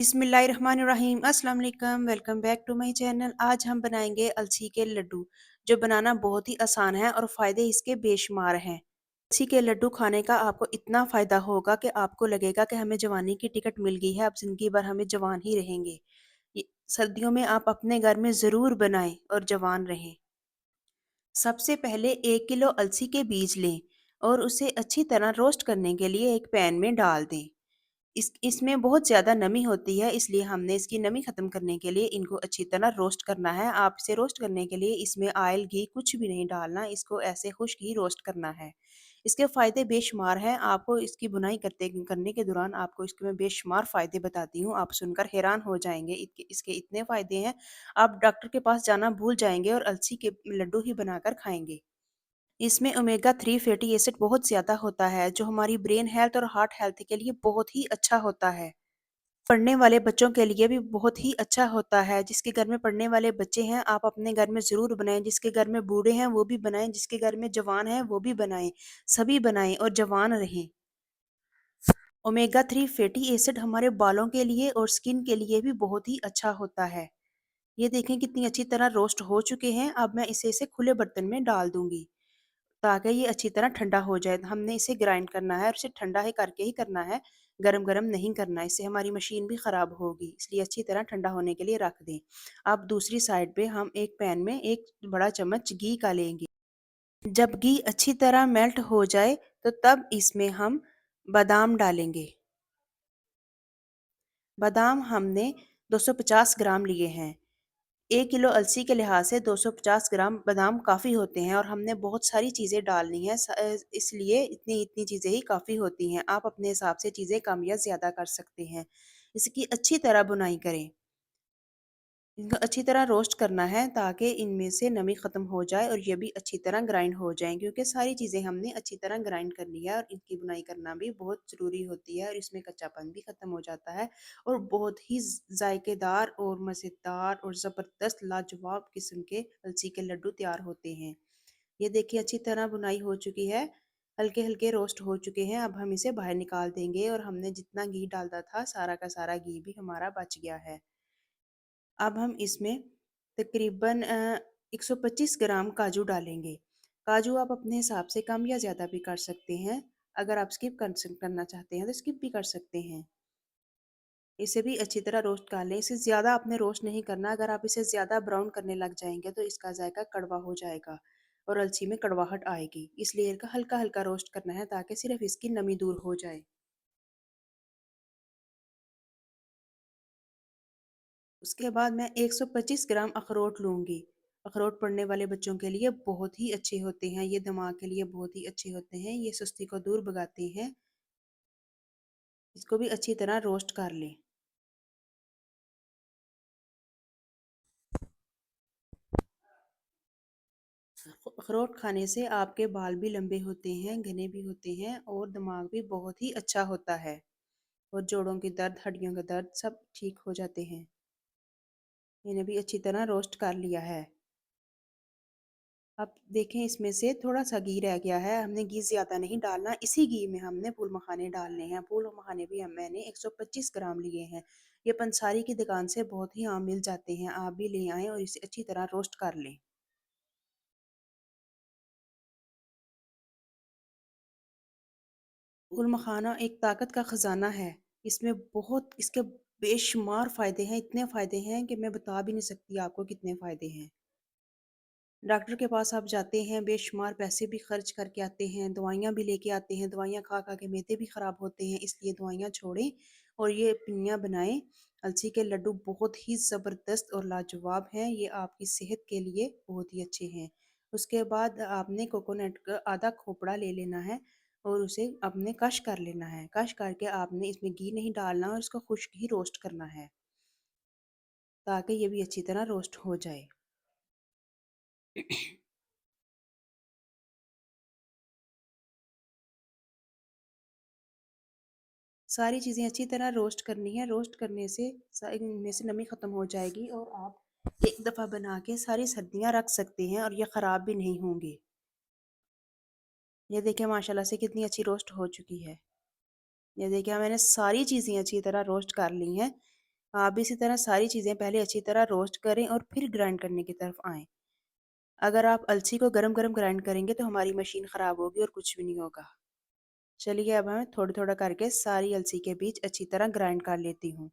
बिस्मिल्लाहिर्रहमानिर्रहीम अस्सलाम वालेकुम welcome back to my channel. आज हम बनाएंगे अलसी के लड्डू जो बनाना बहुत ही आसान है और फ़ायदे इसके बेशुमार हैं। अलसी के लड्डू खाने का आपको इतना फ़ायदा होगा कि आपको लगेगा कि हमें जवानी की टिकट मिल गई है, अब ज़िंदगी भर हमें जवान ही रहेंगे। सर्दियों में आप अपने घर में ज़रूर बनाएं और जवान रहें। सबसे पहले 1 किलो अलसी के बीज लें और उसे अच्छी तरह रोस्ट करने के लिए एक पैन में डाल दें। इसमें बहुत ज़्यादा नमी होती है, इसलिए हमने इसकी नमी ख़त्म करने के लिए इनको अच्छी तरह रोस्ट करना है। आप इसे रोस्ट करने के लिए इसमें ऑयल घी कुछ भी नहीं डालना, इसको ऐसे खुश्क ही रोस्ट करना है। इसके फ़ायदे बेशुमार हैं, आपको इसकी बुनाई करने के दौरान आपको इसके मैं बेशुमार फ़ायदे बताती हूँ, आप सुनकर हैरान हो जाएंगे। इसके इतने फ़ायदे हैं, आप डॉक्टर के पास जाना भूल जाएंगे और अलसी के लड्डू ही बनाकर खाएंगे। इसमें ओमेगा 3 फैटी एसिड बहुत ज़्यादा होता है, जो हमारी ब्रेन हेल्थ और हार्ट हेल्थ के लिए बहुत ही अच्छा होता है। पढ़ने वाले बच्चों के लिए भी बहुत ही अच्छा होता है। जिसके घर में पढ़ने वाले बच्चे हैं, आप अपने घर में ज़रूर बनाएँ। जिसके घर में बूढ़े हैं, वो भी बनाएँ। जिसके घर में जवान हैं, वो भी बनाएँ। सभी बनाएँ और जवान रहें। ओमेगा 3 फैटी एसिड हमारे बालों के लिए और स्किन के लिए भी बहुत ही अच्छा होता है। ये देखें कितनी अच्छी तरह रोस्ट हो चुके हैं। अब मैं इसे खुले बर्तन में डाल दूँगी, ताकि ये अच्छी तरह ठंडा हो जाए। हमने इसे ग्राइंड करना है और इसे ठंडा ही करके ही करना है, गरम-गरम नहीं करना है, इससे हमारी मशीन भी ख़राब होगी, इसलिए अच्छी तरह ठंडा होने के लिए रख दें। अब दूसरी साइड पे हम एक पैन में 1 बड़ा चम्मच घी का लेंगे। जब घी अच्छी तरह मेल्ट हो जाए, तो तब इसमें हम बादाम डालेंगे। बादाम हमने 250 ग्राम लिए हैं। 1 किलो अलसी के लिहाज से 250 ग्राम बादाम काफ़ी होते हैं और हमने बहुत सारी चीज़ें डालनी है, इसलिए इतनी इतनी चीज़ें ही काफ़ी होती हैं। आप अपने हिसाब से चीज़ें कम या ज़्यादा कर सकते हैं। इसकी अच्छी तरह बुनाई करें। इनको अच्छी तरह रोस्ट करना है, ताकि इनमें से नमी ख़त्म हो जाए और ये भी अच्छी तरह ग्राइंड हो जाएँ, क्योंकि सारी चीज़ें हमने अच्छी तरह ग्राइंड करनी है और इनकी बुनाई करना भी बहुत ज़रूरी होती है और इसमें कच्चापन भी ख़त्म हो जाता है और बहुत ही जायकेदार और मज़ेदार और ज़बरदस्त लाजवाब किस्म के अलसी के लड्डू तैयार होते हैं। ये देखिए अच्छी तरह बुनाई हो चुकी है, हल्के-हल्के रोस्ट हो चुके हैं। अब हम इसे बाहर निकाल देंगे और हमने जितना घी डाला था, सारा का सारा घी भी हमारा बच गया है। अब हम इसमें तकरीबन 125 ग्राम काजू डालेंगे। काजू आप अपने हिसाब से कम या ज़्यादा भी कर सकते हैं। अगर आप करना चाहते हैं तो स्किप भी कर सकते हैं। इसे भी अच्छी तरह रोस्ट कर लें। इसे ज़्यादा आपने रोस्ट नहीं करना, अगर आप इसे ज़्यादा ब्राउन करने लग जाएंगे तो इसका जायका कड़वा हो जाएगा और अलसी में कड़वाहट आएगी। इसलिए इनका हल्का हल्का रोस्ट करना है, ताकि सिर्फ इसकी नमी दूर हो जाए। उसके बाद मैं 125 ग्राम अखरोट लूँगी। अखरोट पढ़ने वाले बच्चों के लिए बहुत ही अच्छे होते हैं, ये दिमाग के लिए बहुत ही अच्छे होते हैं, ये सुस्ती को दूर भगाते हैं। इसको भी अच्छी तरह रोस्ट कर लें। अखरोट खाने से आपके बाल भी लंबे होते हैं, घने भी होते हैं और दिमाग भी बहुत ही अच्छा होता है और जोड़ों की दर्द, हड्डियों का दर्द सब ठीक हो जाते हैं। इन्हें भी अच्छी तरह रोस्ट कर लिया है। अब देखें इसमें से थोड़ा सा घी रह गया है, हमने घी ज़्यादा नहीं डालना। इसी घी में हमने फूल मखाने डालने हैं। फूल मखाने भी मैंने 125 ग्राम लिए हैं। ये पंसारी की दुकान से बहुत ही आम मिल जाते हैं, आप भी ले आएँ और इसे अच्छी तरह रोस्ट कर लें। फूल मखाना एक ताकत का ख़जाना है। इसमें बहुत इसके बेशुमार फ़ायदे हैं, इतने फ़ायदे हैं कि मैं बता भी नहीं सकती आपको कितने फ़ायदे हैं। डॉक्टर के पास आप जाते हैं, बेशुमार पैसे भी खर्च करके आते हैं, दवाइयाँ भी लेके आते हैं, दवाइयाँ खा खा के मैदे भी ख़राब होते हैं, इसलिए दवाइयाँ छोड़ें और ये पिन्नियाँ बनाएं। अलसी के लड्डू बहुत ही ज़बरदस्त और लाजवाब हैं, ये आपकी सेहत के लिए बहुत ही अच्छे हैं। उसके बाद आपने कोकोनट का आधा खोपड़ा ले लेना है और उसे आपने कश कर लेना है। कश करके आपने इसमें घी नहीं डालना और इसको खुश्क ही रोस्ट करना है, ताकि ये भी अच्छी तरह रोस्ट हो जाए। सारी चीज़ें अच्छी तरह रोस्ट करनी है। रोस्ट करने से इनमें से नमी ख़त्म हो जाएगी और आप एक दफ़ा बना के सारी सर्दियाँ रख सकते हैं और ये ख़राब भी नहीं होंगे। ये देखिए माशाल्लाह से कितनी अच्छी रोस्ट हो चुकी है। ये देखिए मैंने सारी चीज़ें अच्छी तरह रोस्ट कर ली हैं। आप भी इसी तरह सारी चीज़ें पहले अच्छी तरह रोस्ट करें और फिर ग्राइंड करने की तरफ आएँ। अगर आप अलसी को गरम-गरम ग्राइंड करेंगे तो हमारी मशीन ख़राब होगी और कुछ भी नहीं होगा। चलिए अब मैं थोड़ा-थोड़ा करके सारी अलसी के बीज अच्छी तरह ग्राइंड कर लेती हूँ।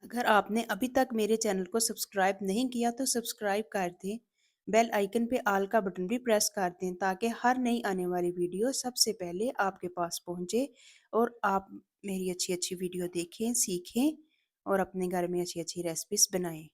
अगर आपने अभी तक मेरे चैनल को सब्सक्राइब नहीं किया तो सब्सक्राइब कर दें। बेल आइकन पे ऑल का बटन भी प्रेस कर दें ताकि हर नई आने वाली वीडियो सबसे पहले आपके पास पहुंचे और आप मेरी अच्छी-अच्छी वीडियो देखें, सीखें और अपने घर में अच्छी-अच्छी रेसिपीज़ बनाएं।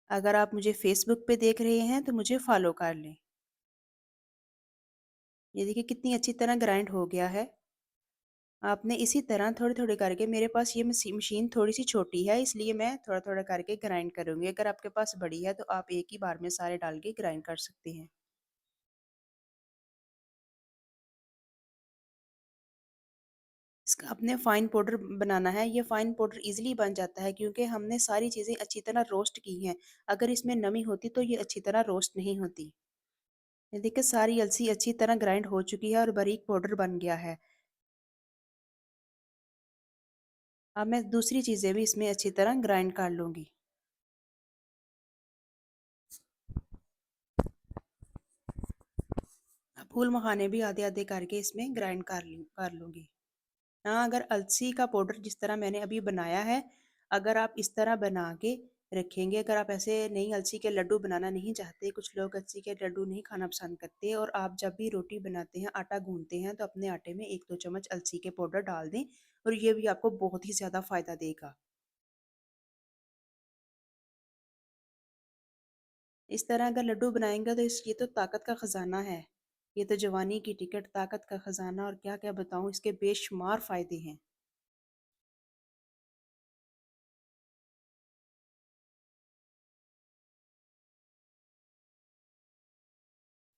अगर आप मुझे फेसबुक पे देख रहे हैं तो मुझे फॉलो कर लें। ये देखिए कितनी अच्छी तरह ग्राइंड हो गया है। आपने इसी तरह थोड़े-थोड़े करके मेरे पास ये मशीन थोड़ी-सी छोटी है इसलिए मैं थोड़ा-थोड़ा करके ग्राइंड करूँगी। अगर आपके पास बड़ी है तो आप एक ही बार में सारे डाल के ग्राइंड कर सकते हैं। इसका आपने फाइन पाउडर बनाना है। ये फाइन पाउडर ईज़िली बन जाता है क्योंकि हमने सारी चीज़ें अच्छी तरह रोस्ट की हैं। अगर इसमें नमी होती तो ये अच्छी तरह रोस्ट नहीं होती। ये देखिए सारी अलसी अच्छी तरह ग्राइंड हो चुकी है और बारीक पाउडर बन गया है। अब मैं दूसरी चीज़ें भी इसमें अच्छी तरह ग्राइंड कर लूँगी। फूल मखाने भी आधे-आधे करके इसमें ग्राइंड कर लूँगी। हाँ, अगर अलसी का पाउडर जिस तरह मैंने अभी बनाया है, अगर आप इस तरह बना के रखेंगे, अगर आप ऐसे नहीं अलसी के लड्डू बनाना नहीं चाहते, कुछ लोग अलसी के लड्डू नहीं खाना पसंद करते और आप जब भी रोटी बनाते हैं, आटा गूँथते हैं, तो अपने आटे में 1-2 चम्मच अलसी के पाउडर डाल दें और ये भी आपको बहुत ही ज़्यादा फ़ायदा देगा। इस तरह अगर लड्डू बनाएँगे तो ये तो ताकत का ख़ज़ाना है। ये तो जवानी की टिकट, ताकत का ख़ज़ाना और क्या-क्या बताऊँ, इसके बेशुमार फ़ायदे हैं।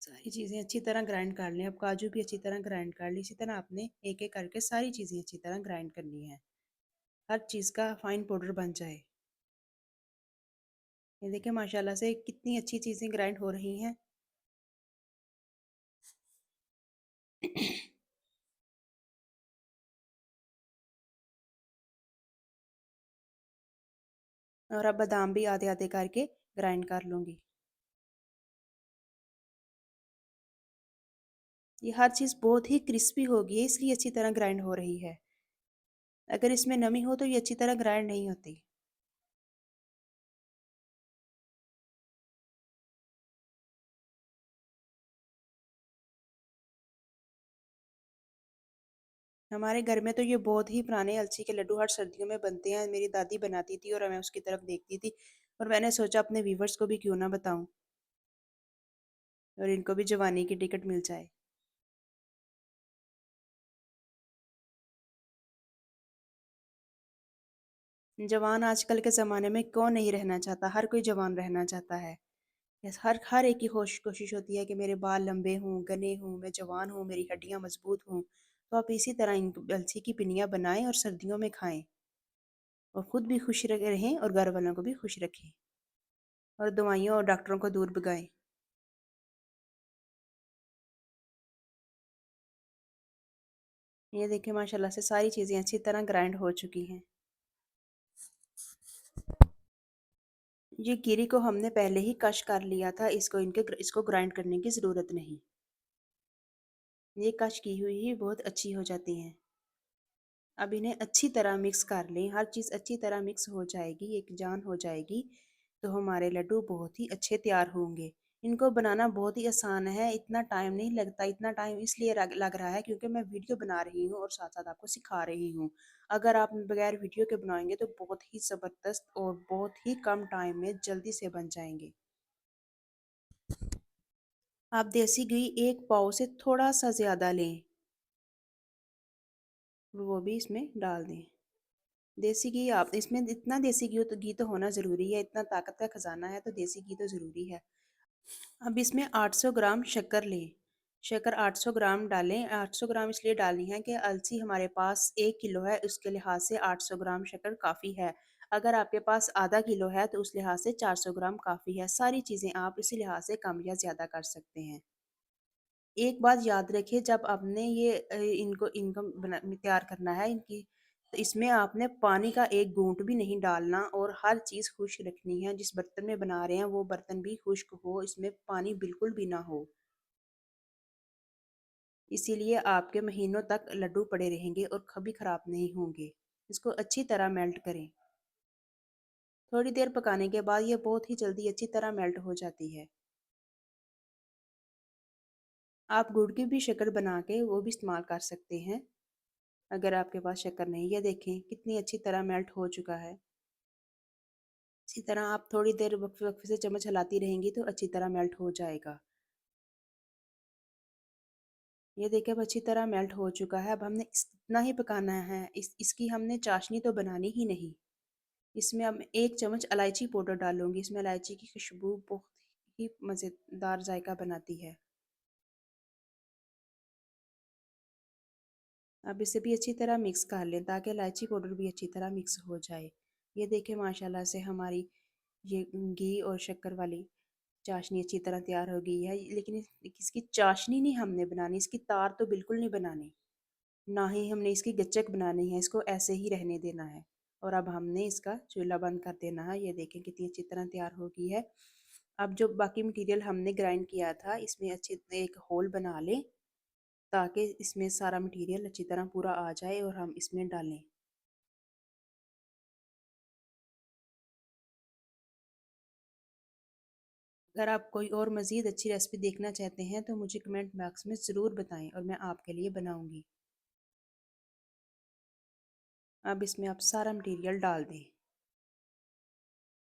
सारी चीज़ें अच्छी तरह ग्राइंड कर लें। अब काजू भी अच्छी तरह ग्राइंड कर ली। इसी तरह आपने एक-एक करके सारी चीज़ें अच्छी तरह ग्राइंड करनी है। हर चीज़ का फाइन पाउडर बन जाए। ये देखिए माशाल्लाह से कितनी अच्छी चीज़ें ग्राइंड हो रही हैं। और अब बादाम भी आधे-आधे करके ग्राइंड कर लूँगी। ये हर चीज़ बहुत ही क्रिस्पी हो गई है इसलिए अच्छी तरह ग्राइंड हो रही है। अगर इसमें नमी हो तो ये अच्छी तरह ग्राइंड नहीं होती। हमारे घर में तो ये बहुत ही पुराने अलसी के लड्डू हर सर्दियों में बनते हैं। मेरी दादी बनाती थी और मैं उसकी तरफ देखती थी और मैंने सोचा अपने व्यूवर्स को भी क्यों ना बताऊँ और इनको भी जवानी की टिकट मिल जाए। जवान आजकल के ज़माने में कौन नहीं रहना चाहता, हर कोई जवान रहना चाहता है। यस, हर हर एक की कोशिश होती है कि मेरे बाल लंबे हों, घने हों, मैं जवान हूँ, मेरी हड्डियाँ मजबूत हों। तो आप इसी तरह इन अलसी की पिनियाँ बनाएँ और सर्दियों में खाएँ और खुद भी खुश रहें और घर वालों को भी खुश रखें और दवाइयों और डॉक्टरों को दूर भगाएँ। ये देखिए माशाल्लाह से सारी चीज़ें अच्छी तरह ग्राइंड हो चुकी हैं। ये गिरी को हमने पहले ही क्रश कर लिया था, इसको ग्राइंड करने की ज़रूरत नहीं। ये क्रश की हुई ही बहुत अच्छी हो जाती हैं। अब इन्हें अच्छी तरह मिक्स कर लें। हर चीज़ अच्छी तरह मिक्स हो जाएगी, एक जान हो जाएगी, तो हमारे लड्डू बहुत ही अच्छे तैयार होंगे। इनको बनाना बहुत ही आसान है, इतना टाइम नहीं लगता। इतना टाइम इसलिए लग रहा है क्योंकि मैं वीडियो बना रही हूँ और साथ-साथ आपको सिखा रही हूँ। अगर आप बगैर वीडियो के बनाएँगे तो बहुत ही ज़बरदस्त और बहुत ही कम टाइम में जल्दी से बन जाएँगे। आप देसी घी 1 पाव से थोड़ा-सा ज़्यादा लें, वो भी इसमें डाल दें। देसी घी आप इसमें इतना देसी घी तो होना ज़रूरी है, इतना ताकत का खजाना है तो देसी घी तो ज़रूरी है। अब इसमें 800 ग्राम शक्कर लें। शक्कर 800 ग्राम डालें। 800 ग्राम इसलिए डालनी है कि अलसी हमारे पास 1 किलो है, उसके लिहाज से 800 ग्राम शक्कर काफ़ी है। अगर आपके पास आधा किलो है तो उस लिहाज से 400 ग्राम काफ़ी है। सारी चीज़ें आप इसी लिहाज से कम या ज़्यादा कर सकते हैं। एक बात याद रखिए, जब आपने ये इनको इनकम बना तैयार करना है इनकी, तो इसमें आपने पानी का एक घूंट भी नहीं डालना और हर चीज़ खुश्क रखनी है। जिस बर्तन में बना रहे हैं वो बर्तन भी खुश्क हो, इसमें पानी बिल्कुल भी ना हो। इसीलिए आपके महीनों तक लड्डू पड़े रहेंगे और कभी ख़राब नहीं होंगे। इसको अच्छी तरह मेल्ट करें। थोड़ी देर पकाने के बाद ये बहुत ही जल्दी अच्छी तरह मेल्ट हो जाती है। आप गुड़ की भी शक्कर बना के वो भी इस्तेमाल कर सकते हैं, अगर आपके पास शक्कर नहीं। ये देखें कितनी अच्छी तरह मेल्ट हो चुका है। इसी तरह आप थोड़ी देर वक्फे वक्फे से चम्मच हिलाती रहेंगी तो अच्छी तरह मेल्ट हो जाएगा। ये देखिए अब अच्छी तरह मेल्ट हो चुका है। अब हमने इतना ही पकाना है। इसकी हमने चाशनी तो बनानी ही नहीं। इसमें अब 1 चम्मच इलायची पाउडर डालूँगी। इसमें इलायची की खुशबू बहुत ही मज़ेदार जायका बनाती है। अब इसे भी अच्छी तरह मिक्स कर लें ताकि इलायची पाउडर भी अच्छी तरह मिक्स हो जाए। ये देखिए माशाल्लाह से हमारी ये घी और शक्कर वाली चाशनी अच्छी तरह तैयार हो गई है। लेकिन इसकी चाशनी नहीं हमने बनानी, इसकी तार तो बिल्कुल नहीं बनानी, ना ही हमने इसकी गच्चक बनानी है। इसको ऐसे ही रहने देना है। और अब हमने इसका चूल्हा बंद कर देना है। ये देखें कितनी अच्छी तरह तैयार हो गई है। अब जो बाकी मटेरियल हमने ग्राइंड किया था इसमें अच्छे एक होल बना लें ताकि इसमें सारा मटेरियल अच्छी तरह पूरा आ जाए और हम इसमें डालें। अगर आप कोई और मज़ीद अच्छी रेसिपी देखना चाहते हैं तो मुझे कमेंट बॉक्स में ज़रूर बताएं और मैं आपके लिए बनाऊंगी। अब इसमें आप सारा मटेरियल डाल दें।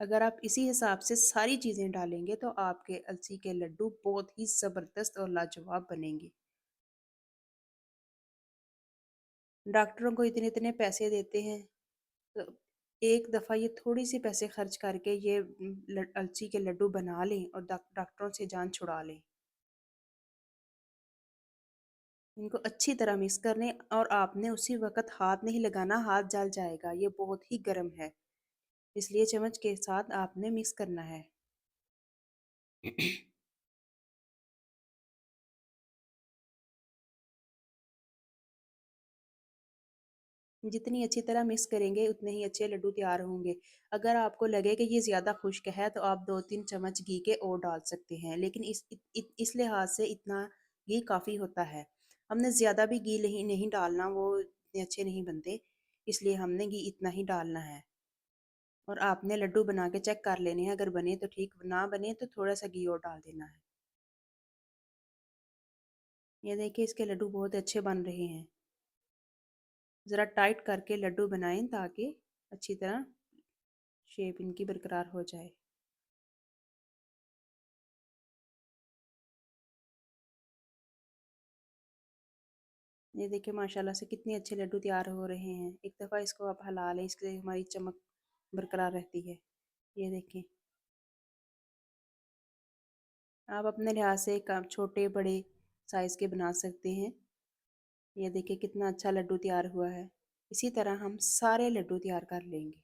अगर आप इसी हिसाब से सारी चीज़ें डालेंगे तो आपके अलसी के लड्डू बहुत ही ज़बरदस्त और लाजवाब बनेंगे। डॉक्टरों को इतने इतने पैसे देते हैं तो एक दफ़ा ये थोड़ी सी पैसे खर्च करके ये अलसी के लड्डू बना लें और डॉक्टरों से जान छुड़ा लें। इनको अच्छी तरह मिक्स कर लें और आपने उसी वक्त हाथ नहीं लगाना, हाथ जल जाएगा। ये बहुत ही गर्म है, इसलिए चम्मच के साथ आपने मिक्स करना है। जितनी अच्छी तरह मिक्स करेंगे उतने ही अच्छे लड्डू तैयार होंगे। अगर आपको लगे कि ये ज़्यादा खुश्क है तो आप 2-3 चम्मच घी के और डाल सकते हैं, लेकिन इस लिहाज से इतना घी काफ़ी होता है। हमने ज़्यादा भी घी नहीं डालना, वो इतने अच्छे नहीं बनते, इसलिए हमने घी इतना ही डालना है। और आपने लड्डू बना के चेक कर लेने हैं, अगर बने तो ठीक, ना बने तो थोड़ा सा घी और डाल देना है। ये देखिए इसके लड्डू बहुत अच्छे बन रहे हैं। ज़रा टाइट करके लड्डू बनाएं ताकि अच्छी तरह शेप इनकी बरकरार हो जाए। ये देखिए माशाल्लाह से कितने अच्छे लड्डू तैयार हो रहे हैं। एक दफ़ा इसको आप हिला लें, इससे हमारी चमक बरकरार रहती है। ये देखें आप अपने लिहाज से कम छोटे बड़े साइज़ के बना सकते हैं। ये देखिए कितना अच्छा लड्डू तैयार हुआ है। इसी तरह हम सारे लड्डू तैयार कर लेंगे।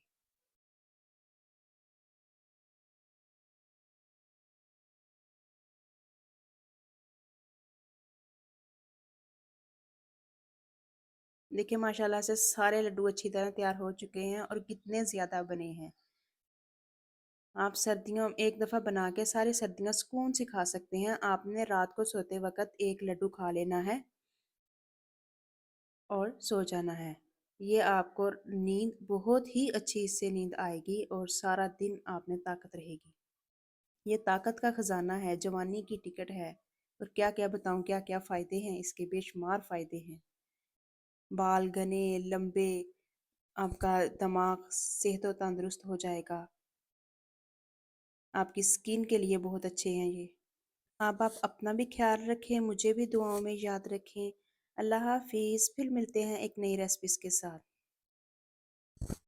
देखिए माशाल्लाह से सारे लड्डू अच्छी तरह तैयार हो चुके हैं और कितने ज़्यादा बने हैं। आप सर्दियों एक दफ़ा बना के सारी सर्दियाँ सुकून से खा सकते हैं। आपने रात को सोते वक़्त एक लड्डू खा लेना है और सो जाना है। ये आपको नींद बहुत ही अच्छी इससे नींद आएगी और सारा दिन आप में ताकत रहेगी। ये ताकत का ख़जाना है, जवानी की टिकट है। और क्या-क्या बताऊँ, क्या-क्या फ़ायदे हैं इसके, बेशुमार फ़ायदे हैं। बाल घने, लंबे, आपका दिमाग सेहत और तंदुरुस्त हो जाएगा। आपकी स्किन के लिए बहुत अच्छे हैं ये। आप अपना भी ख्याल रखें, मुझे भी दुआओं में याद रखें। अल्लाह हाफ़िज़। फिर मिलते हैं एक नई रेसिपीज़ के साथ।